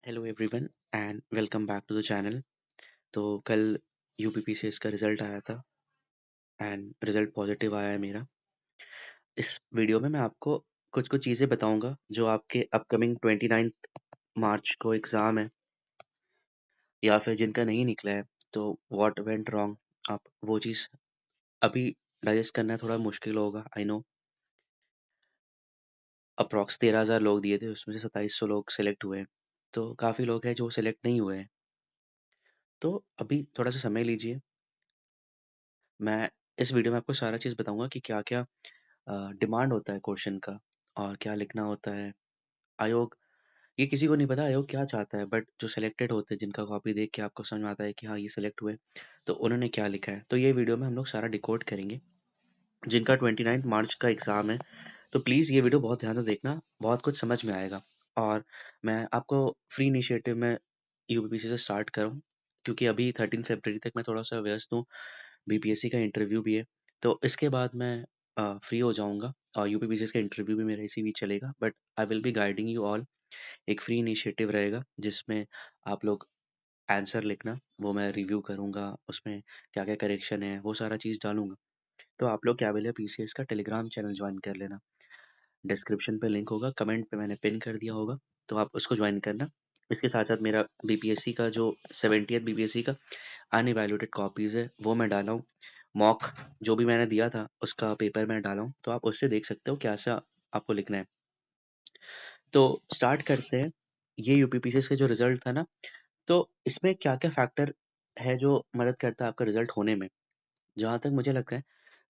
Hello everyone and welcome back to the channel. तो कल UPPCS का रिजल्ट आया था एंड रिजल्ट पॉजिटिव आया है मेरा। इस वीडियो में मैं आपको कुछ कुछ चीज़ें बताऊंगा जो आपके अपकमिंग 29 मार्च को एग्ज़ाम है या फिर जिनका नहीं निकला है। तो व्हाट वेंट रॉन्ग, आप वो चीज़ अभी डाइजेस्ट करना थोड़ा मुश्किल होगा, आई नो। अप्रॉक्स 13,000 लोग दिए थे, उसमें से 2700 लोग सेलेक्ट हुए हैं। तो काफ़ी लोग हैं जो सेलेक्ट नहीं हुए हैं। तो अभी थोड़ा सा समय लीजिए। मैं इस वीडियो में आपको सारा चीज़ बताऊंगा कि क्या क्या डिमांड होता है क्वेश्चन का और क्या लिखना होता है। आयोग, ये किसी को नहीं पता आयोग क्या चाहता है, बट जो सिलेक्टेड होते हैं जिनका कॉपी देख के आपको समझ में आता है कि हाँ ये सिलेक्ट हुए, तो उन्होंने क्या लिखा है। तो ये वीडियो में हम लोग सारा डिकोड करेंगे। जिनका 29 मार्च का एग्ज़ाम है, तो प्लीज़ ये वीडियो बहुत ध्यान से देखना, बहुत कुछ समझ में आएगा। और मैं आपको फ्री इनिशिएटिव में यूपीपीसी से स्टार्ट करूँ, क्योंकि अभी 13 फरवरी तक मैं थोड़ा सा व्यस्त हूँ, बीपीएससी का इंटरव्यू भी है। तो इसके बाद मैं फ्री हो जाऊँगा और यूपीपीसीएस का इंटरव्यू भी मेरा इसी बीच चलेगा, but I will be guiding you all. एक फ्री इनिशिएटिव रहेगा जिसमें आप लोग आंसर लिखना, वो मैं रिव्यू करूँगा, उसमें क्या-क्या करेक्शन है, वो सारा चीज़ डालूँगा। तो आप लोग कैविलियर पीसीएस का टेलीग्राम चैनल जॉइन कर लेना। डिस्क्रिप्शन पे लिंक होगा, कमेंट पे मैंने पिन कर दिया होगा, तो आप उसको जॉइन करना। इसके साथ-साथ मेरा बीपीएससी का जो 70th बीपीएससी का अनइवैल्यूएटेड कॉपीज़ है, वो मैं डाला हूँ। मॉक जो भी मैंने दिया था, उसका पेपर मैं डाला हूँ, तो आप उससे देख सकते हो कैसा आपको लिखना है। तो स्टार्ट करते हैं। ये यूपीपीसीएस का जो रिज़ल्ट था ना, तो इसमें क्या-क्या फैक्टर है जो मदद करता है आपका रिज़ल्ट होने में। जहाँ तक मुझे लगता है,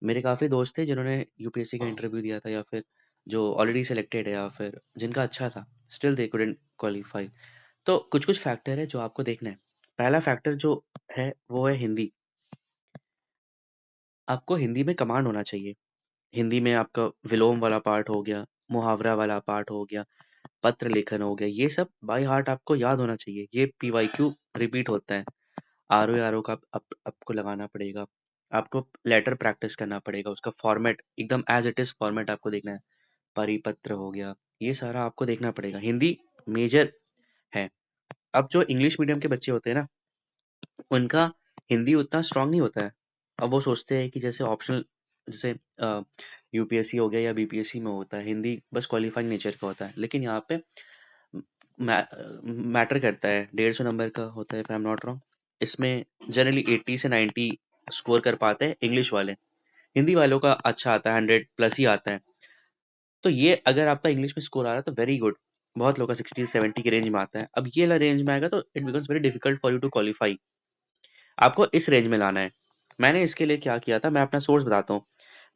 मेरे काफ़ी दोस्त थे जिन्होंने यूपीएससी का इंटरव्यू दिया था, या फिर जो ऑलरेडी सिलेक्टेड है, या फिर जिनका अच्छा था, स्टिल दे कुडन्ट क्वालीफाई। तो कुछ-कुछ फैक्टर है जो आपको देखना है। पहला फैक्टर जो है वो है हिंदी। आपको हिंदी में कमांड होना चाहिए। हिंदी में आपका विलोम वाला पार्ट हो गया, मुहावरा वाला पार्ट हो गया, पत्र लेखन हो गया, ये सब बाय हार्ट आपको याद होना चाहिए। ये पीवाईक्यू रिपीट होता है। आरओ का आपको लगाना पड़ेगा। आपको लेटर प्रैक्टिस करना पड़ेगा, उसका फॉर्मेट एकदम एज़ इट इज़ फॉर्मेट आपको देखना है। परिपत्र हो गया, ये सारा आपको देखना पड़ेगा। हिंदी मेजर है। अब जो इंग्लिश मीडियम के बच्चे होते हैं ना, उनका हिंदी उतना स्ट्रॉन्ग नहीं होता है। अब वो सोचते हैं कि जैसे ऑप्शनल, जैसे यूपीएससी हो गया या बीपीएससी में होता है, हिंदी बस क्वालिफाइंग नेचर का होता है। लेकिन यहाँ पे मैटर करता है, 150 नंबर का होता है if I am not wrong. इसमें जनरली 80 से 90 स्कोर कर पाते हैं इंग्लिश वाले। हिंदी वालों का अच्छा आता है, 100 प्लस ही आता है। तो ये अगर आपका इंग्लिश में स्कोर आ रहा है तो वेरी गुड। बहुत लोग का 60-70 के रेंज में आता है। अब ये वाला रेंज में आएगा तो it becomes very difficult for you to qualify. आपको इस रेंज में लाना है। मैंने इसके लिए क्या किया था, मैं अपना सोर्स बताता हूँ।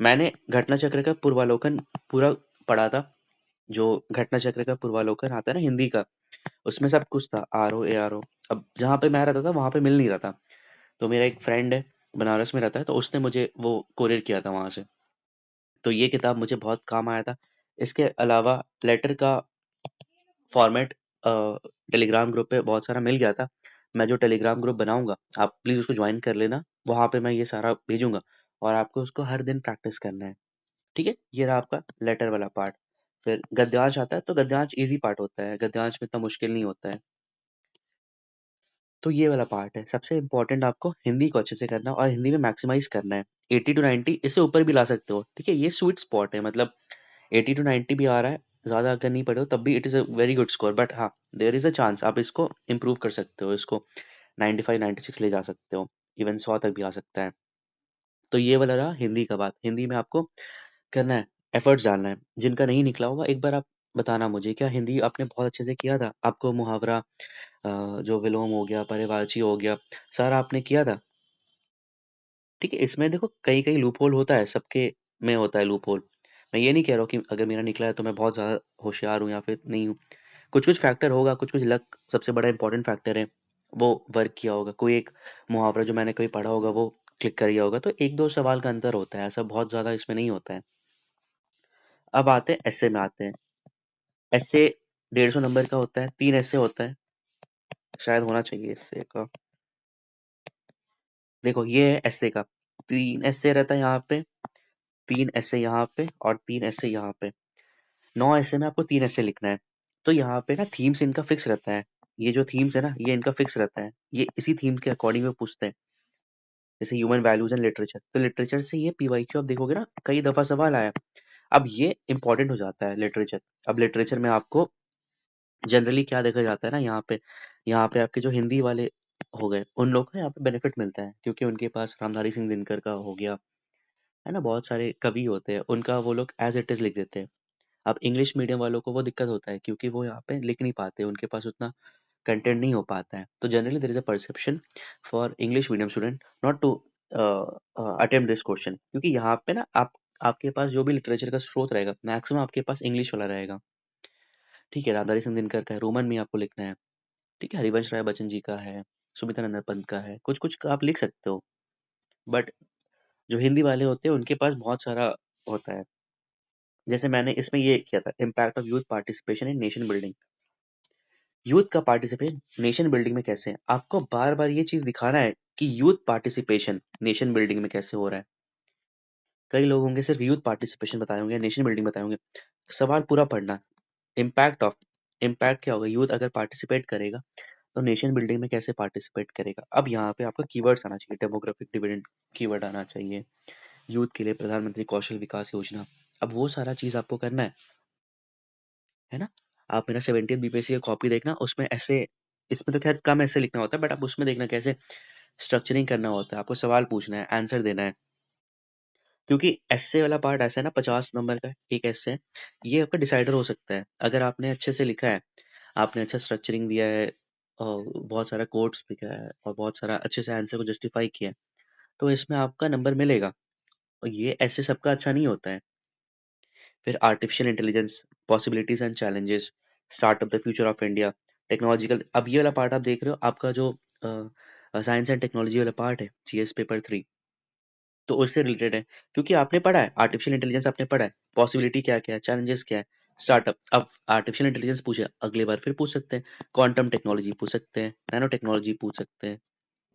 मैंने घटना चक्र का पूर्वालोकन पूरा पढ़ा था। जो घटना चक्र का पूर्वालोकन आता है ना हिंदी का, उसमें सब कुछ था, R O A R O. अब जहाँ पे मैं रहता था वहाँ पे मिल नहीं रहा था, तो मेरा एक फ्रेंड है, बनारस में रहता है, तो उसने मुझे वो कोरियर किया था वहाँ से। तो ये किताब मुझे बहुत काम आया था। इसके अलावा लेटर का फॉर्मेट टेलीग्राम ग्रुप पे बहुत सारा मिल गया था। मैं जो टेलीग्राम ग्रुप बनाऊँगा, आप प्लीज़ उसको जॉइन कर लेना। वहाँ पे मैं ये सारा भेजूँगा और आपको उसको हर दिन प्रैक्टिस करना है, ठीक है? ये रहा आपका लेटर वाला पार्ट। फिर गद्यांश आता है, तो गद्यांश ईज़ी पार्ट होता है, गद्यांश में इतना मुश्किल नहीं होता है। तो ये वाला पार्ट है। सबसे इम्पोर्टेंट आपको हिंदी को अच्छे से करना और हिंदी में मैक्सिमाइज़ करना है। 80 टू 90 इससे ऊपर भी ला सकते हो, ठीक है? ये स्वीट स्पॉट है, मतलब 80 टू 90 भी आ रहा है, ज़्यादा अगर नहीं पढ़े हो तब भी it is a very good score. But हाँ, देयर इज़ अ चांस आप इसको इम्प्रूव कर सकते हो, इसको 95-96 ले जा सकते हो, इवन 100 तक भी आ सकता है। तो ये वाला रहा हिंदी का बात। हिंदी में आपको करना है, एफर्ट्स डालना है। जिनका नहीं निकला होगा एक बार आप बताना मुझे, क्या हिंदी आपने बहुत अच्छे से किया था? आपको मुहावरा जो विलोम हो गया, पर्यायवाची हो गया, सारा आपने किया था? ठीक है, इसमें देखो कहीं-कहीं लूपहोल होता है, सबके में होता है लूपहोल। मैं ये नहीं कह रहा हूँ कि अगर मेरा निकला है तो मैं बहुत ज़्यादा होशियार हूँ या फिर नहीं हूँ। कुछ-कुछ फैक्टर होगा, कुछ-कुछ लक सबसे बड़ा इम्पोर्टेंट फैक्टर है, वो वर्क किया होगा। कोई एक मुहावरा जो मैंने कभी पढ़ा होगा वो क्लिक कर गया होगा, तो 1-2 सवाल का अंतर होता है, ऐसा बहुत ज़्यादा इसमें नहीं होता है। अब आते हैं एस्से में आते हैं। एस्से 150 नंबर का होता है, 3 एस्से होता है, शायद होना चाहिए एस्से का। देखो ये है एस्से का, 3 एस्से रहता है यहाँ पे, 3 ऐसे यहाँ पे और 3 ऐसे यहाँ पे। 9 ऐसे में आपको 3 ऐसे लिखना है। तो यहाँ पे ना थीम्स इनका फिक्स रहता है। ये जो थीम्स है ना, ये इनका फिक्स रहता है, ये इसी थीम के अकॉर्डिंग वो पूछते हैं। जैसे ह्यूमन वैल्यूज एंड लिटरेचर, तो लिटरेचर से ये पीवाईक्यू आप देखोगे ना, कई दफा सवाल आया। अब ये इंपॉर्टेंट हो जाता है लिटरेचर। अब लिटरेचर में आपको जनरली क्या देखा जाता है ना, यहाँ पे आपके जो हिंदी वाले हो गए, उन लोग को यहाँ पे बेनिफिट मिलता है, क्योंकि उनके पास रामधारी सिंह दिनकर का हो गया, है ना, बहुत सारे कवि होते हैं, उनका वो लोग एज इट इज लिख देते हैं। अब इंग्लिश मीडियम वालों को वो दिक्कत होता है, क्योंकि वो यहाँ पे लिख नहीं पाते, उनके पास उतना कंटेंट नहीं हो पाता है। तो generally there is a perception for English medium student not to attempt this question, क्योंकि यहाँ पे ना आपके पास जो भी लिटरेचर का स्रोत रहेगा, मैक्सिमम आपके पास इंग्लिश वाला रहेगा। ठीक है, रामधारी सिंह दिनकर का है, रोमन में आपको लिखना है। ठीक है, हरिवंश राय बच्चन जी का है, सुमित्रा नंदन पंत का है, कुछ कुछ का आप लिख सकते हो। बट जो हिंदी वाले होते हैं उनके पास बहुत सारा होता है। जैसे मैंने इसमें ये किया था, impact of youth participation in nation building. Youth का पार्टिसिपेशन नेशन बिल्डिंग में कैसे है, आपको बार बार ये चीज दिखाना है कि यूथ पार्टिसिपेशन नेशन बिल्डिंग में कैसे हो रहा है। कई लोग होंगे सिर्फ यूथ पार्टिसिपेशन बताए होंगे, नेशन बिल्डिंग बताए होंगे। सवाल पूरा पढ़ना, इम्पैक्ट ऑफ, इम्पैक्ट क्या होगा, यूथ अगर पार्टिसिपेट करेगा तो नेशन बिल्डिंग में कैसे पार्टिसिपेट करेगा। अब यहाँ पे आपका कीवर्ड्स आना चाहिए, डेमोग्राफिक डिविडेंड कीवर्ड आना चाहिए, यूथ के लिए प्रधानमंत्री कौशल विकास योजना। अब वो सारा चीज आपको करना है ना। आप मेरा 70 बीपीएससी का कॉपी देखना, उसमें ऐसे, इसमें तो खैर कम ऐसे लिखना होता है, बट आप उसमें देखना कैसे स्ट्रक्चरिंग करना होता है, आपको सवाल पूछना है, आंसर देना है। क्योंकि एस्से वाला पार्ट ऐसा है ना, 50 नंबर का एक एस्से है, ये आपका डिसाइडर हो सकता है अगर आपने अच्छे से लिखा है, आपने अच्छा स्ट्रक्चरिंग दिया है, और बहुत सारा कोट्स लिखा है, और बहुत सारा अच्छे से आंसर को जस्टिफाई किया है, तो इसमें आपका नंबर मिलेगा। और ये ऐसे सबका अच्छा नहीं होता है। फिर artificial intelligence, possibilities and challenges, startup the future of India, technological. अब ये वाला पार्ट आप देख रहे हो, आपका जो साइंस एंड टेक्नोलॉजी वाला पार्ट है, जीएस पेपर 3, तो उससे रिलेटेड है, क्योंकि आपने पढ़ा है आर्टिफिशियल इंटेलिजेंस, आपने पढ़ा है पॉसिबिलिटी क्या क्या है, चैलेंजेस क्या है, स्टार्टअप। अब आर्टिफिशियल इंटेलिजेंस पूछे, अगले बार फिर पूछ सकते हैं, क्वांटम टेक्नोलॉजी पूछ सकते हैं, नैनो टेक्नोलॉजी पूछ सकते हैं।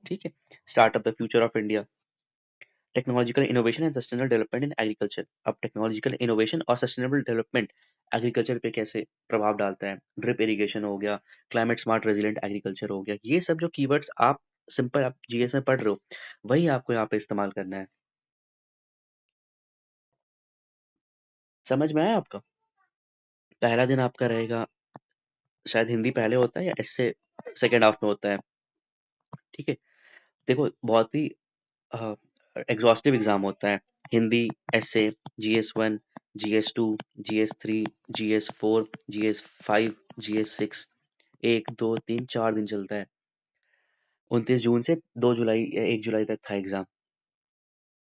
ठीक है, startup the future of India, technological innovation and sustainable development in agriculture. अब टेक्नोलॉजिकल इनोवेशन और सस्टेनेबल डेवलपमेंट एग्रीकल्चर पे कैसे प्रभाव डालता है, ड्रिप इरिगेशन हो गया, क्लाइमेट स्मार्ट रेजिलेंट एग्रीकल्चर हो गया, ये सब जो कीवर्ड्स आप सिंपल आप जीएस में पढ़ रहे हो, वही आपको यहाँ पे इस्तेमाल करना है। समझ में आया आपका। पहला दिन आपका रहेगा, शायद हिंदी पहले होता है या इससे सेकेंड हाफ में होता है। ठीक है, देखो बहुत ही एग्जॉस्टिव एग्जाम होता है। Hindi, S A, GS1, GS2, GS3, GS4, GS5, GS6, 1 2 3 4 दिन चलता है। 29 जून से 2 जुलाई या 1 जुलाई तक था एग्जाम,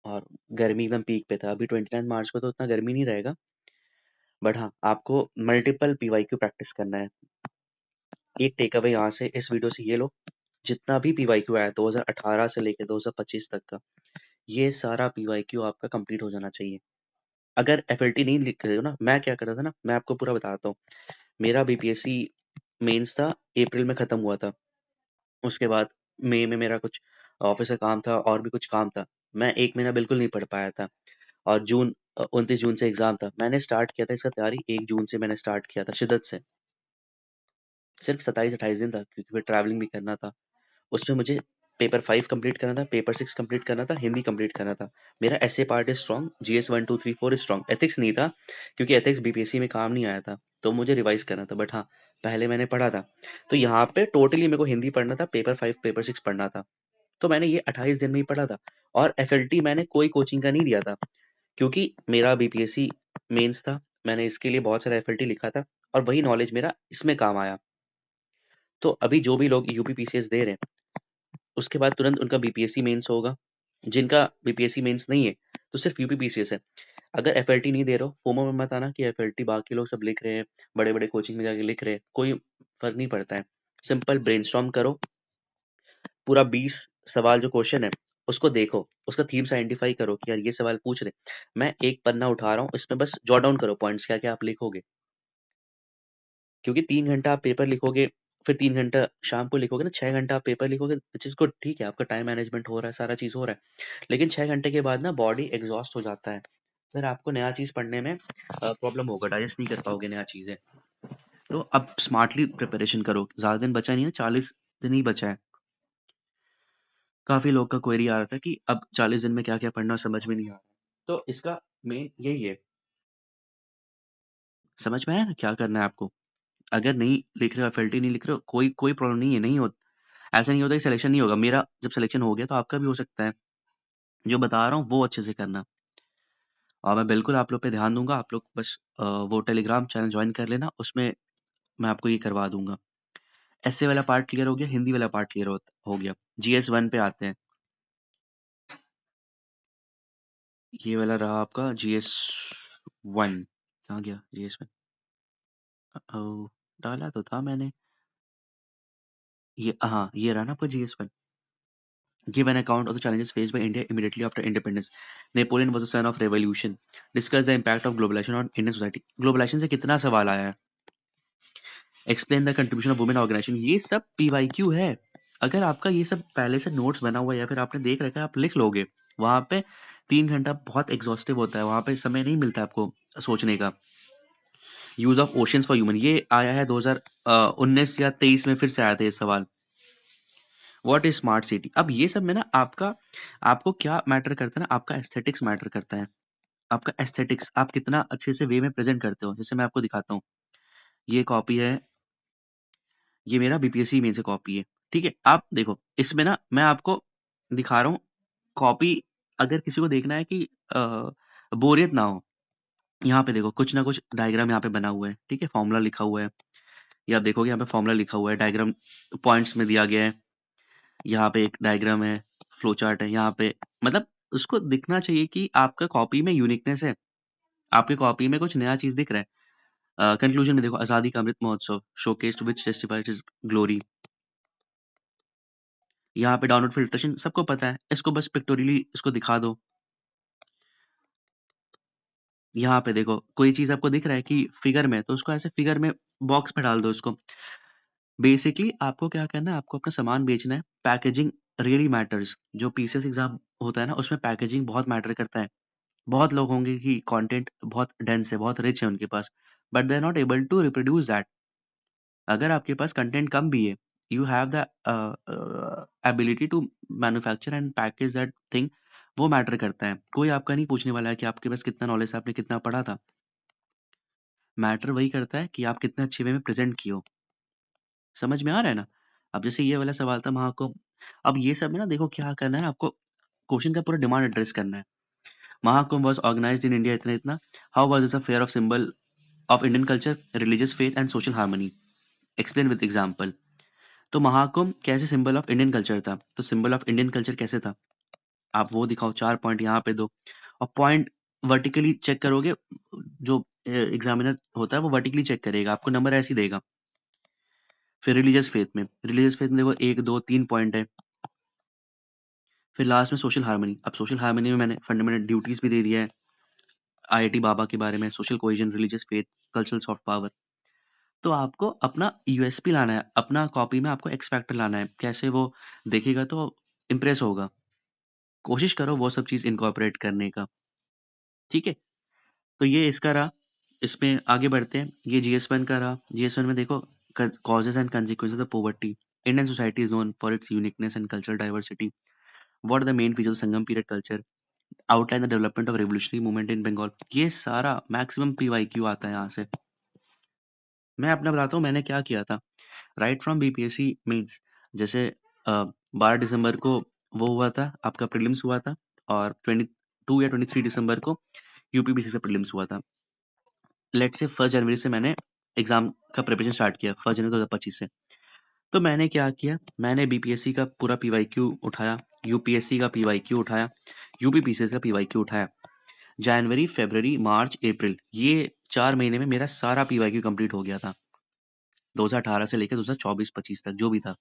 और गर्मी एकदम पीक पे था। अभी 29 मार्च को तो उतना गर्मी नहीं रहेगा, बट हाँ आपको मल्टीपल पीवाईक्यू प्रैक्टिस करना है। एक टेक अवे यहाँ से इस वीडियो से ये लो, जितना भी पीवाईक्यू आया 2018 से लेकर 2025 तक का, ये सारा पीवाईक्यू आपका कंप्लीट हो जाना चाहिए। अगर एफएलटी नहीं लिख रहे हो ना, मैं क्या कर रहा था ना, मैं आपको पूरा बताता हूँ। मेरा बीपीएससी मेंस था, अप्रैल में खत्म हुआ था। उसके बाद मई में मेरा कुछ ऑफिस का काम था और भी कुछ काम था, मैं 1 महीना बिल्कुल नहीं पढ़ पाया था। और 29 जून से एग्जाम था, मैंने स्टार्ट किया था इसका तैयारी 1 जून से, मैंने स्टार्ट किया था शिद्दत से। सिर्फ 27-28 दिन था, क्योंकि फिर ट्रैवलिंग भी करना था। उसमें मुझे पेपर 5 कंप्लीट करना था, पेपर 6 कंप्लीट करना था, हिंदी कंप्लीट करना था। मेरा SA part is strong, GS 1 2 3 4 is strong, ethics नहीं था, क्योंकि एथिक्स बीपीएससी में काम नहीं आया था, तो मुझे रिवाइज करना था। बट हाँ, पहले मैंने पढ़ा था। तो यहाँ पे टोटली मेरे को हिंदी पढ़ना था, पेपर 5 पेपर 6 पढ़ना था, तो मैंने ये 28 दिन में ही पढ़ा था। और एफएलटी मैंने कोई कोचिंग का नहीं दिया था, क्योंकि मेरा बीपीएससी मेंस था, मैंने इसके लिए बहुत सारा एफएलटी लिखा था, और वही नॉलेज मेरा इसमें काम आया। तो अभी जो भी लोग यूपी पीसीएस दे रहे हैं, उसके बाद तुरंत उनका बीपीएससी मेंस होगा। जिनका बीपीएससी मेंस नहीं है, तो सिर्फ यूपी पीसीएस है। अगर एफएलटी नहीं दे रहे हो, फोमो में मत आना कि एफएलटी बाकी लोग सब लिख रहे हैं, बड़े बड़े कोचिंग में जाके लिख रहे हैं, कोई फर्क नहीं पड़ता है। सिंपल ब्रेनस्टॉर्म करो, पूरा 20 सवाल जो क्वेश्चन है उसको देखो, उसका थीम्स आइडेंटिफाई करो कि यार ये सवाल पूछ रहे, मैं एक पन्ना उठा रहा हूँ, इसमें बस जॉट डाउन करो पॉइंट्स, क्या क्या आप लिखोगे। क्योंकि 3 घंटा आप पेपर लिखोगे, फिर 3 घंटा शाम को लिखोगे ना, 6 घंटा आप पेपर लिखोगे, विच इज गुड, ठीक है, आपका टाइम मैनेजमेंट हो रहा है, सारा चीज हो रहा है। लेकिन 6 घंटे के बाद ना बॉडी एग्जॉस्ट हो जाता है, फिर आपको नया चीज पढ़ने में प्रॉब्लम होगा, डाइजेस्ट नहीं कर पाओगे नया चीजें। तो अब स्मार्टली प्रिपरेशन करो, ज़्यादा दिन बचा नहीं है, 40 दिन ही बचा है। काफ़ी लोग का क्वेरी आ रहा था कि अब 40 दिन में क्या-क्या पढ़ना समझ में नहीं आ रहा। तो इसका मेन यही है, समझ में आया ना क्या करना है आपको? अगर नहीं लिख रहे हो, एफएलटी नहीं लिख रहे हो, कोई कोई प्रॉब्लम नहीं है, नहीं हो ऐसा नहीं होता कि सिलेक्शन नहीं होगा। मेरा जब सिलेक्शन हो गया तो आपका भी हो सकता है। जो बता रहा हूँ वो अच्छे से करना और मैं बिल्कुल आप लोग पे ध्यान दूँगा। आप लोग बस वो टेलीग्राम चैनल जॉइन कर लेना, उसमें मैं आपको ये करवा दूँगा। एस्से वाला पार्ट क्लियर हो गया, हिंदी वाला पार्ट क्लियर हो गया। जीएस 1 पे आते हैं। ये वाला रहा आपका जीएस 1। कहाँ गया जीएस 1? ओह! डाला तो था मैंने। ये हाँ, ये रहा ना आपका GS 1। Give an account of the challenges faced by India immediately after independence. Napoleon was a son of revolution. Discuss the impact of globalization on Indian society. Globalization से कितना सवाल आया है? Explain the contribution of women organization. ये सब PYQ है। अगर आपका ये सब पहले से नोट्स बना हुआ है या फिर आपने देख रखा है, आप लिख लोगे। वहाँ पे 3 घंटा बहुत एग्जॉस्टिव होता है, वहाँ पे समय नहीं मिलता आपको सोचने का। Use of oceans for human, ये आया है 2019 या 23 में, फिर से आया था ये सवाल। What is smart city? अब ये सब में ना आपको क्या मैटर करता है ना, आपका एस्थेटिक्स मैटर करता है। आपका एस्थेटिक्स, आप कितना अच्छे से वे में प्रेजेंट करते हो। जैसे मैं आपको दिखाता हूँ, ये कॉपी है, ये मेरा बीपीएससी में से कॉपी है, ठीक है। आप देखो इसमें ना मैं आपको दिखा रहा हूँ कॉपी, अगर किसी को देखना है कि बोरियत ना हो, यहाँ पे देखो कुछ ना कुछ डायग्राम यहाँ पे बना हुआ है, ठीक है, फॉर्मूला लिखा हुआ है। ये आप देखोगे यहाँ पे फॉर्मूला लिखा हुआ है, डायग्राम पॉइंट्स में दिया गया है, यहाँ पे एक डायग्राम है, फ्लो चार्ट है यहाँ पे। मतलब उसको दिखना चाहिए कि आपका कॉपी में यूनिकनेस है, आपकी कॉपी में कुछ नया चीज दिख रहा है। कंक्लूजन में देखो, आजादी का Amrit Mahotsav showcased which टेस्टिफाइज his glory. यहाँ पे डाउनलोड फिल्ट्रेशन सबको पता है, इसको बस पिक्टोरियली इसको दिखा दो। यहाँ पे देखो कोई चीज आपको दिख रहा है कि फिगर में, तो उसको ऐसे फिगर में बॉक्स में डाल दो उसको। बेसिकली आपको क्या करना है, आपको अपना सामान बेचना है। Packaging really matters. जो पीसीएस एग्जाम होता है ना, उसमें पैकेजिंग बहुत मैटर करता है। बहुत लोग होंगे कि कंटेंट बहुत डेंस है, बहुत रिच है उनके पास, but they are not able to reproduce that. अगर आपके पास कंटेंट कम भी है, you have the ability to manufacture and package that thing, वो मैटर करता है। कोई आपका नहीं पूछने वाला है कि आपके पास कितना नॉलेज है, आपने कितना पढ़ा था। मैटर वही करता है कि आप कितने अच्छे वे में प्रेजेंट किए हो। समझ में आ रहा है ना? अब जैसे ये वाला सवाल था महाकुंभ, अब ये सब में ना देखो क्या करना है ना आपको, क्वेश्चन का पूरा डिमांड एड्रेस करना है। Mahakumbh was organized in India इतना इतना. How was this a fair of symbol of Indian culture, religious faith and social harmony? Explain with example. तो महाकुंभ कैसे सिंबल ऑफ इंडियन कल्चर था? तो सिंबल ऑफ इंडियन कल्चर कैसे था? आप वो दिखाओ, 4 पॉइंट यहाँ पे दो और पॉइंट वर्टिकली चेक करोगे। जो एग्जामिनर होता है वो वर्टिकली चेक करेगा, आपको नंबर ऐसे ही देगा। फिर रिलीजियस फेथ में देखो 1 2 3 पॉइंट है। फिर लास्ट में सोशल हार्मनी। अब सोशल हार्मनी में मैंने फंडामेंटल ड्यूटीज भी दे दिया है, आईआईटी बाबा के बारे में, social cohesion, religious faith, cultural soft power. तो आपको अपना यूएसपी लाना है, अपना कॉपी में आपको एक्स फैक्टर लाना है। कैसे वो देखेगा तो इम्प्रेस होगा। कोशिश करो वो सब चीज़ इनकॉर्पोरेट करने का, ठीक है? तो ये इसका रहा। इसमें आगे बढ़ते हैं। ये जीएस 1 का रहा। जीएस 1 में देखो causes and consequences of poverty. Indian society is known for its uniqueness and cultural diversity. What are the main features Sangam period culture? Outline the development of revolutionary movement in Bengal. ये सारा maximum PYQ आता है यहाँ से। मैं अपना बताता हूँ मैंने क्या किया था। राइट फ्रॉम बीपीएससी मीन्स, जैसे 12 दिसंबर को वो हुआ था, आपका प्रीलिम्स हुआ था, और 22 या 23 दिसंबर को यूपीपीसी से प्रीलिम्स हुआ था। लेट से 1 जनवरी से मैंने एग्जाम का प्रिपरेशन स्टार्ट किया, 1 जनवरी 2025 से। तो मैंने क्या किया, मैंने बीपीएससी का पूरा पीवाईक्यू उठाया, यूपीएससी का पीवाईक्यू उठाया, यूपीपीसीएस का पीवाईक्यू उठाया। जनवरी, फरवरी, मार्च, अप्रैल, ये 4 महीने में मेरा सारा पीवाईक्यू कंप्लीट हो गया था। 2018 से लेकर 2024-25 तक जो भी था।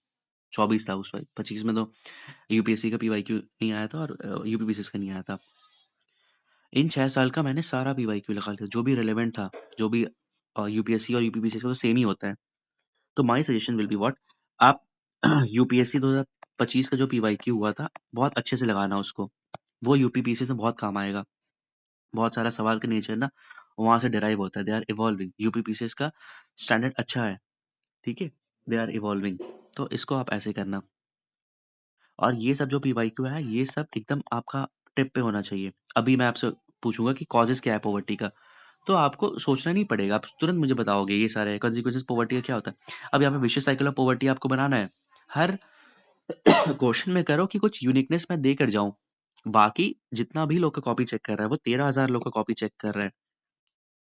24 था उस वक्त, 25 में तो यूपीएससी का पीवाईक्यू नहीं आया था और यूपीपीसीएस का नहीं आया था। इन 6 साल का मैंने सारा पीवाईक्यू लगा लिया, जो भी रिलेवेंट था, जो भी यूपीएससी और यूपीपीसीएस का तो सेम ही होता है। तो my suggestion will be what, आप यूपीएससी 2025 का जो पीवाईक्यू हुआ था, बहुत अच्छे से लगाना उसको। वो यूपीपीसीएस में बहुत काम आएगा। बहुत सारा सवाल का नेचर ना वहां से डिराइव होता है। दे आर इवॉल्विंग, यूपीपीसीएस का स्टैंडर्ड अच्छा है, ठीक है, दे आर इवॉल्विंग। तो इसको आप ऐसे करना। और ये सब जो पीवाईक्यू है, ये सब एकदम आपका टिप पे होना चाहिए। अभी मैं आपसे पूछूंगा कि कॉजेस क्या है पॉवर्टी का, तो आपको सोचना नहीं पड़ेगा, आप तुरंत मुझे बताओगे ये सारे कॉन्सिक्वेंसेस पॉवर्टी का क्या होता है। अब यहाँ पे विशेष साइकिल ऑफ पॉवर्टी आपको बनाना है। हर क्वेश्चन में करो कि कुछ यूनिकनेस मैं देकर जाऊं। बाकी जितना भी लोग का कॉपी चेक कर रहा है, वो 13,000 लोग का कॉपी चेक कर रहा है।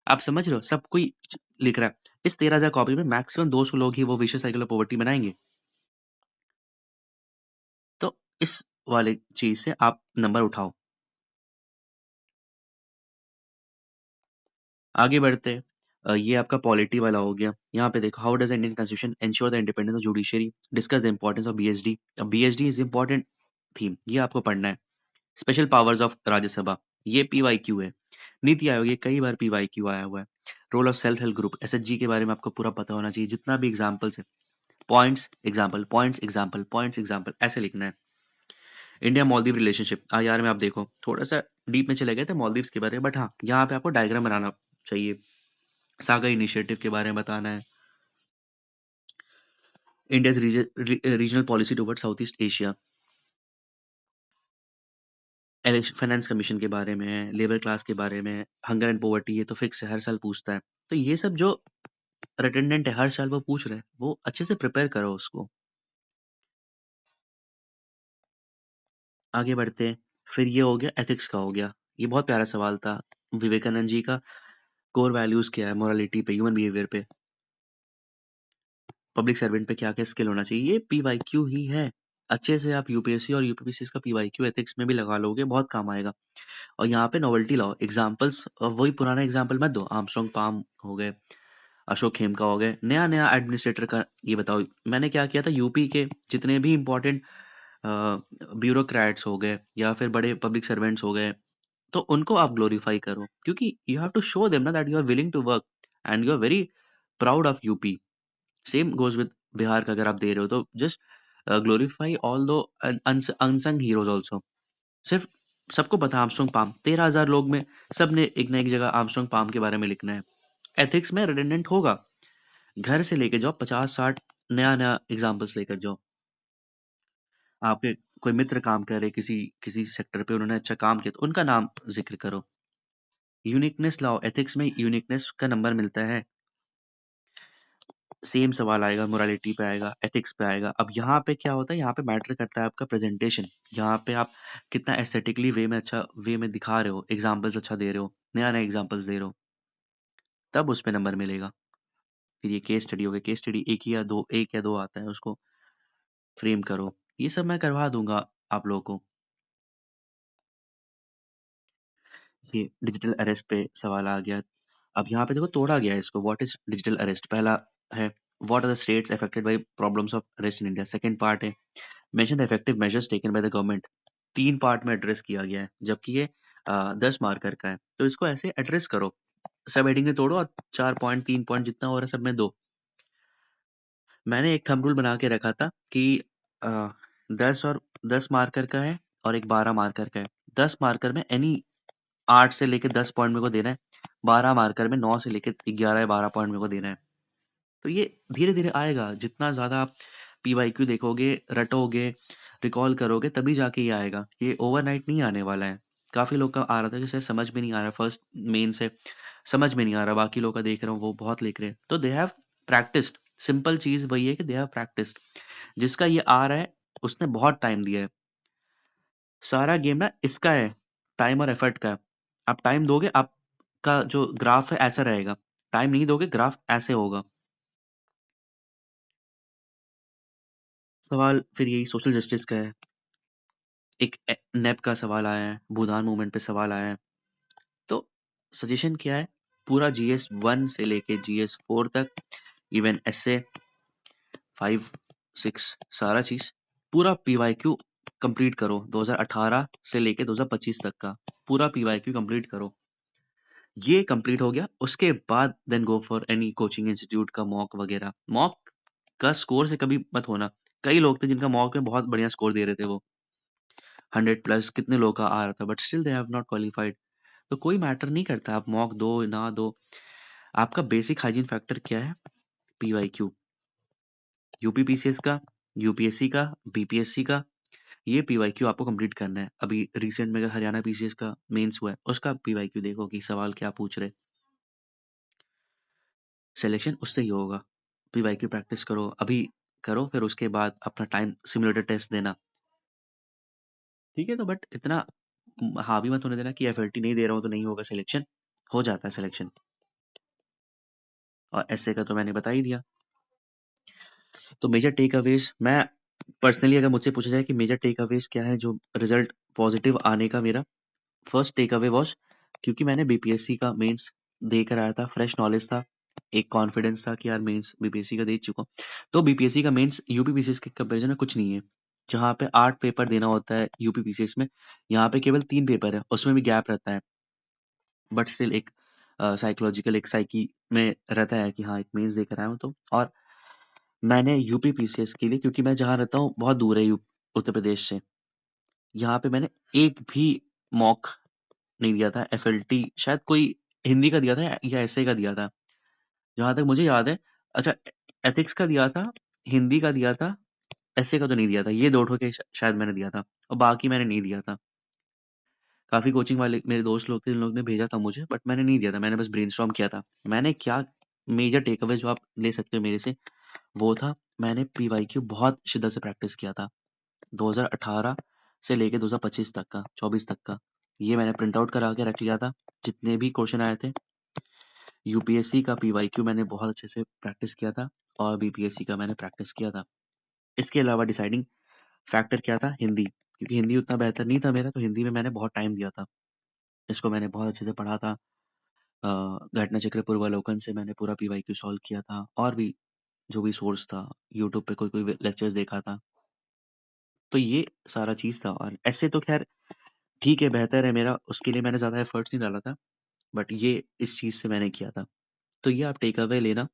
आप समझ रहे हो, सब कोई लिख रहा है। इस 13,000 कॉपी में मैक्सिमम 200 लोग ही वो विशेष साइकिल ऑफ पॉवर्टी बनाएंगे। तो इस वाले चीज से आप नंबर उठाओ। आगे बढ़ते हैं। ये आपका पॉलिटी वाला हो गया। यहाँ पे देखो, how does Indian constitution ensure the independence of judiciary, discuss the importance of BSD. अब बीएसडी इज इंपॉर्टेंट थीम, ये आपको पढ़ना है। स्पेशल पावर्स ऑफ राज्यसभा, ये पीवाईक्यू है। नीति आयोग, ये कई बार पीवाईक्यू आया हुआ है। Role of self help group, SHG के बारे में आपको पूरा पता होना चाहिए, जितना भी एग्जाम्पल्स है। Points example, points example, points example, ऐसे लिखना है। इंडिया मालदीव रिलेशनशिप, यार में आप देखो थोड़ा सा डीप में चले गए थे मालदीव्स के बारे में, बट हाँ यहाँ पे आपको डायग्राम बनाना चाहिए। सागा इनिशिएटिव के बारे में बताना है। India's regional policy toward south east Asia. Finance commission के बारे में, लेबर क्लास के बारे में, हंगर एंड पॉवर्टी, ये तो फिक्स है, हर साल पूछता है। तो ये सब जो रिटेंडेंट है, हर साल वो पूछ रहे हैं, वो अच्छे से प्रिपेयर करो उसको। आगे बढ़ते हैं। फिर ये हो गया एथिक्स का हो गया। ये बहुत प्यारा सवाल था विवेकानंद जी का। कोर वैल्यूज क्या है मोरालिटी पे, ह्यूमन बिहेवियर पे, पब्लिक सर्वेंट पे क्या क्या स्किल होना चाहिए, ये पीवाईक्यू ही है। अच्छे से आप यूपीएससी और यूपीपीसी का पीवाईक्यू एथिक्स में भी लगा लोगे, बहुत काम आएगा। और यहाँ पे नोवेल्टी लाओ, एग्जाम्पल्स वही पुराना एग्जाम्पल मत दो। आर्मस्ट्रांग पाम हो गए, अशोक खेमका हो गए, नया नया एडमिनिस्ट्रेटर का ये बताओ। मैंने क्या किया था, यूपी के जितने भी इंपॉर्टेंट ब्यूरोक्रेट्स हो गए या फिर बड़े पब्लिक सर्वेंट्स हो गए, तो उनको आप ग्लोरीफाई करो, क्योंकि you have to show them ना that you are willing to work and you are very proud of UP. Same goes with Bihar का, अगर आप दे रहे हो तो just glorify all those unsung heroes also. सिर्फ सबको पता आर्मस्ट्रांग पाम, 13,000 लोग में सब ने एक ना एक जगह आर्मस्ट्रांग पाम के बारे में लिखना है। एथिक्स में रिडंडेंट होगा, घर से लेके जाओ 50-60 नया नया एग्जाम्पल्स लेकर जाओ। आपके कोई मित्र काम कर रहे किसी किसी सेक्टर पे, उन्होंने अच्छा काम किया तो उनका नाम जिक्र करो। यूनिकनेस लाओ, एथिक्स में यूनिकनेस का नंबर मिलता है। सेम सवाल आएगा, मोरालिटी पे आएगा, एथिक्स पे आएगा। अब यहाँ पे क्या होता है, यहाँ पे मैटर करता है आपका प्रेजेंटेशन। यहाँ पे आप कितना एस्थेटिकली वे में, अच्छा वे में दिखा रहे हो, एग्जाम्पल्स अच्छा दे रहे हो, नया नया एग्जाम्पल्स दे रहे हो, तब उस पे नंबर मिलेगा। फिर ये केस स्टडी हो गया, केस स्टडी एक या दो आता है, उसको फ्रेम करो। ये सब मैं करवा दूंगा आप लोगों को। ये डिजिटल अरेस्ट पे सवाल आ गया। अब यहाँ पे देखो तोड़ा गया है इसको। व्हाट इज डिजिटल अरेस्ट, पहला है what are the states affected by problems of arrest in India. Second part है mention the effective measures taken by the government. 3 part में एड्रेस किया गया है, जबकि ये 10 मार्कर का है, तो इसको ऐसे एड्रेस करो। सब हेडिंग में तोड़ो और 4 पॉइंट 3 पॉइंट जितना हो रहा है सब में दो। मैंने एक थंब रूल बना के रखा था कि अ, 10 मार्कर का है और एक 12 मार्कर का है। 10 मार्कर में एनी 8 से लेके 10 पॉइंट मेरे को देना है। 12 मार्कर में 9 से लेके 11 या 12 पॉइंट मेरे को देना है। तो ये धीरे-धीरे आएगा। जितना ज़्यादा आप पीवाईक्यू देखोगे, रटोगे, रिकॉल करोगे, तभी जाके ये आएगा। ये ओवरनाइट नहीं आने वाला है। काफ़ी लोग का आ रहा था कि सर समझ में नहीं आ रहा, फर्स्ट मेन से समझ में नहीं आ रहा, बाकी लोग का देख रहा हूँ वो बहुत लिख रहे हैं। तो दे हैव प्रैक्टिस्ड। सिंपल चीज़ वही है कि दे हैव प्रैक्टिस्ड। जिसका ये आ रहा है, उसने बहुत टाइम दिया है। सारा गेम ना इसका है, टाइम और एफर्ट का। आप टाइम दोगे, आपका जो ग्राफ है ऐसा रहेगा। टाइम नहीं दोगे, ग्राफ ऐसे होगा। सवाल फिर यही सोशल जस्टिस का है। एक नेप का सवाल आया है, भूदान मूवमेंट पे सवाल आया है। तो सजेशन क्या है, पूरा जीएस 1 से लेके जीएस 4 तक, इवन एसए 5 6, सारा चीज पूरा पीवाईक्यू कंप्लीट करो। 2018 से लेके 2025 तक का पूरा पीवाईक्यू कंप्लीट करो। ये कंप्लीट हो गया, उसके बाद then go for any coaching institute का मॉक वगैरह। मॉक का स्कोर से कभी मत होना। कई लोग थे जिनका मॉक में बहुत बढ़िया स्कोर दे रहे थे, वो 100 प्लस कितने लोग का आ रहा था, but still they have not qualified. तो कोई मैटर नहीं करता आप मॉक दो ना दो, आपका बेसिक हाइजीन फैक्टर क्या है? पीवाईक्यू, यूपीपीसीएस का, यूपीएससी का, बीपीएससी का, ये पीवाईक्यू आपको कंप्लीट करना है। अभी रिसेंट में हरियाणा पीसीएस का मेंस हुआ है, उसका पीवाईक्यू देखो कि सवाल क्या पूछ रहे, सिलेक्शन उससे ही होगा। पीवाईक्यू प्रैक्टिस करो, अभी करो, फिर उसके बाद अपना टाइम सिमुलेटर टेस्ट देना, ठीक है? तो बट इतना हावी मत होने देना कि एफएलटी नहीं दे रहा हूँ तो नहीं होगा सिलेक्शन, हो जाता है सिलेक्शन। और एसए का तो मैंने बता ही दिया। तो मेजर टेक अवेज, मैं पर्सनली अगर मुझसे पूछा जाए कि मेजर टेक अवेज क्या है जो रिजल्ट पॉजिटिव आने का, मेरा फर्स्ट टेक अवे वॉज, क्योंकि मैंने बीपीएससी का मेंस देकर आया था, फ्रेश नॉलेज था, एक कॉन्फिडेंस था कि यार मेंस बीपीएससी का दे चुका हूँ। तो बीपीएससी का मेंस यूपीपीसीएस के कंपैरिजन में कुछ नहीं है। जहाँ पे 8 पेपर देना होता है यूपीपीसीएस में, यहाँ पे केवल 3 पेपर है, उसमें भी गैप रहता है। बट स्टिल एक साइकोलॉजिकल एक साइकी में रहता है कि हाँ, एक मेंस देकर आया हूँ तो। और मैंने यूपीपीसीएस के लिए, क्योंकि मैं जहाँ रहता हूँ बहुत दूर है उत्तर प्रदेश से, यहाँ पे मैंने एक भी मॉक नहीं दिया था। एफएलटी शायद कोई हिंदी का दिया था या एसए का दिया था, जहाँ तक मुझे याद है। अच्छा, एथिक्स का दिया था, हिंदी का दिया था, एसए का तो नहीं दिया था। ये 2 ठो के शायद मैंने दिया था, और बाकी मैंने नहीं दिया था। काफ़ी कोचिंग वाले मेरे दोस्त लोग थे, जिन लोग ने भेजा था मुझे, बट मैंने नहीं दिया था, मैंने बस ब्रेनस्टॉर्म किया था। मैंने क्या मेजर टेकअवे जो आप ले सकते हो मेरे से, वो था मैंने पीवाईक्यू बहुत शिद्दत से प्रैक्टिस किया था। 2018 से लेके 2025 तक का, 24 तक का, ये मैंने प्रिंट आउट करा के रख लिया था। जितने भी क्वेश्चन आए थे, यूपीएससी का पीवाईक्यू मैंने बहुत अच्छे से प्रैक्टिस किया था, और बीपीएससी का मैंने प्रैक्टिस किया था। इसके अलावा डिसाइडिंग फैक्टर क्या था? हिंदी, क्योंकि हिंदी उतना बेहतर नहीं था मेरा, तो हिंदी में मैंने बहुत टाइम दिया था। इसको मैंने बहुत अच्छे से पढ़ा था। घटना चक्र पूर्वालोकन से मैंने पूरा पीवाईक्यू सॉल्व किया था, और भी जो भी सोर्स था, यूट्यूब पे कोई कोई लेक्चर्स देखा था। तो ये सारा चीज़ था। और ऐसे तो खैर ठीक है, बेहतर है मेरा, उसके लिए मैंने ज़्यादा एफर्ट्स नहीं डाला था, बट ये इस चीज़ से मैंने किया था। तो ये आप टेक अवे लेना,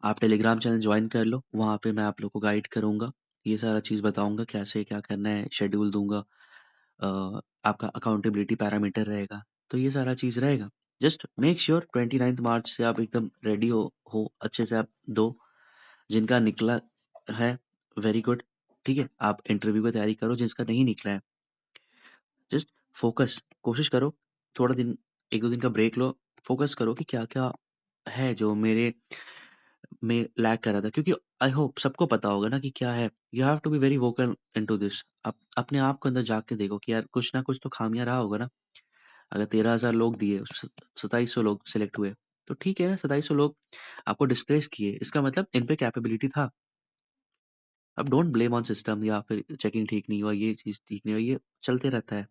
आप टेलीग्राम चैनल ज्वाइन कर लो, वहाँ पे मैं आप लोग को गाइड करूँगा, ये सारा चीज़ बताऊँगा कैसे क्या करना है, शेड्यूल दूँगा, आपका अकाउंटेबिलिटी पैरामीटर रहेगा, तो ये सारा चीज़ रहेगा। जस्ट मेक श्योर 29 मार्च से आप एकदम रेडी हो अच्छे से आप दो। जिनका निकला है, वेरी गुड, ठीक है? आप इंटरव्यू की तैयारी करो, जिसका नहीं निकला है, जस्ट फोकस, कोशिश करो, थोड़ा दिन, 1-2 दिन का ब्रेक लो, फोकस करो कि क्या-क्या है जो मेरे में लैग कर रहा था, क्योंकि आई होप सबको पता होगा ना कि क्या है। You have to be very vocal into this. आप अपने आप को अंदर झाँक के देखो कि यार कुछ ना कुछ तो खामियाँ रहा होगा ना। अगर 13,000 लोग दिए, 2700 लोग सिलेक्ट हुए, तो ठीक है ना, 2700 लोग आपको डिस्प्लेस किए, इसका मतलब इन पे कैपेबिलिटी था। अब डोंट ब्लेम ऑन सिस्टम या फिर चेकिंग ठीक नहीं हुआ, ये चीज़ ठीक नहीं हुई, ये चलते रहता है।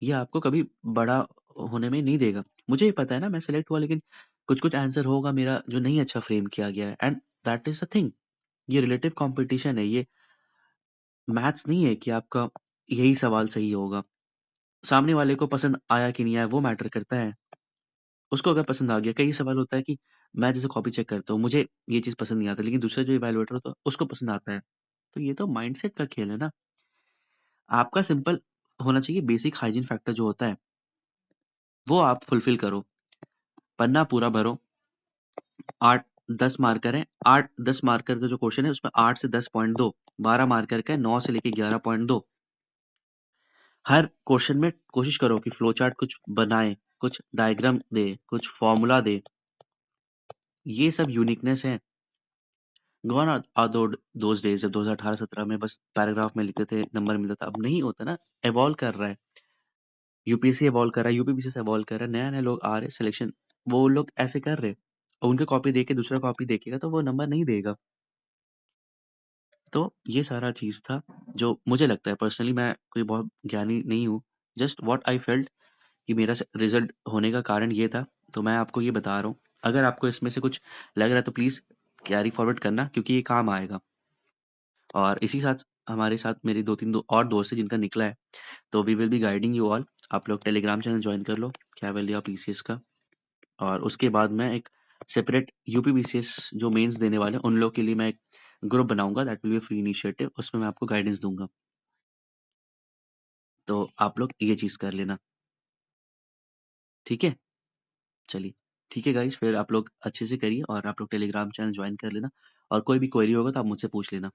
ये आपको कभी बड़ा होने में नहीं देगा। मुझे ये पता है ना, मैं सेलेक्ट हुआ, लेकिन कुछ-कुछ आंसर होगा मेरा जो नहीं अच्छा फ्रेम किया गया है, and that is the thing. ये रिलेटिव कॉम्पिटिशन है, ये मैथ्स नहीं है कि आपका यही सवाल सही होगा। सामने वाले को पसंद आया कि नहीं आया वो मैटर करता है। उसको अगर पसंद आ गया, कई सवाल होता है कि मैं जैसे कॉपी चेक करता हूँ, मुझे ये चीज़ पसंद नहीं आता, लेकिन दूसरा जो इवैल्यूएटर होता है उसको पसंद आता है। तो ये तो माइंडसेट का खेल है ना। आपका सिंपल होना चाहिए, बेसिक हाइजीन फैक्टर जो होता है, वो आप फुलफिल करो। पन्ना पूरा भरो, 8-10 मार्कर हैं, 8-10 मार्कर का जो क्वेश्चन है उसमें 8 से 10 पॉइंट दो, 12 मार्कर का है, 9 से लेके 11 पॉइंट दो। हर क्वेश्चन में कोशिश करो कि फ्लो चार्ट कुछ बनाए, कुछ डायग्राम दे, कुछ फॉर्मूला दे। ये सब यूनिकनेस है। गॉन आर दोज डेज जब 2018-17 में बस पैराग्राफ में लिखते थे, नंबर मिलता था। अब नहीं होता ना, एवॉल्व कर रहा है। यूपीएससी एवॉल्व कर रहा है, यूपीपीसी से एवॉल्व कर रहा है, नया-नया लोग आ रहे हैं, सिलेक्शन वो लोग ऐसे कर रहे हैं। और उनके कॉपी देख के दूसरा कॉपी देखेगा तो वो नंबर नहीं देगा। तो ये सारा चीज़ था, जो मुझे लगता है पर्सनली, मैं कोई बहुत ज्ञानी नहीं हूँ, जस्ट व्हाट आई फेल्ट कि मेरा रिजल्ट होने का कारण ये था, तो मैं आपको ये बता रहा हूँ। अगर आपको इसमें से कुछ लग रहा है तो प्लीज़ कैरी फॉरवर्ड करना, क्योंकि ये काम आएगा। और इसी साथ हमारे साथ मेरे 2-3 और दोस्त हैं जिनका निकला है, तो we will be guiding you all. आप लोग टेलीग्राम चैनल ज्वाइन कर लो, कैवलिया पीसीएस का। और उसके बाद मैं एक सेपरेट यूपीपीसीएस जो मेंस देने वाले हैं, उन लोग के लिए मैं एक ग्रुप बनाऊँगा, that will be a free initiative, उसमें मैं आपको गाइडेंस दूँगा। तो आप लोग ये चीज़ कर लेना। ठीक है? चलिए, ठीक है गाइज़, फिर आप लोग अच्छे से करिए और आप लोग टेलीग्राम चैनल जॉइन कर लेना और कोई भी क्वेरी होगा तो आप मुझसे पूछ लेना।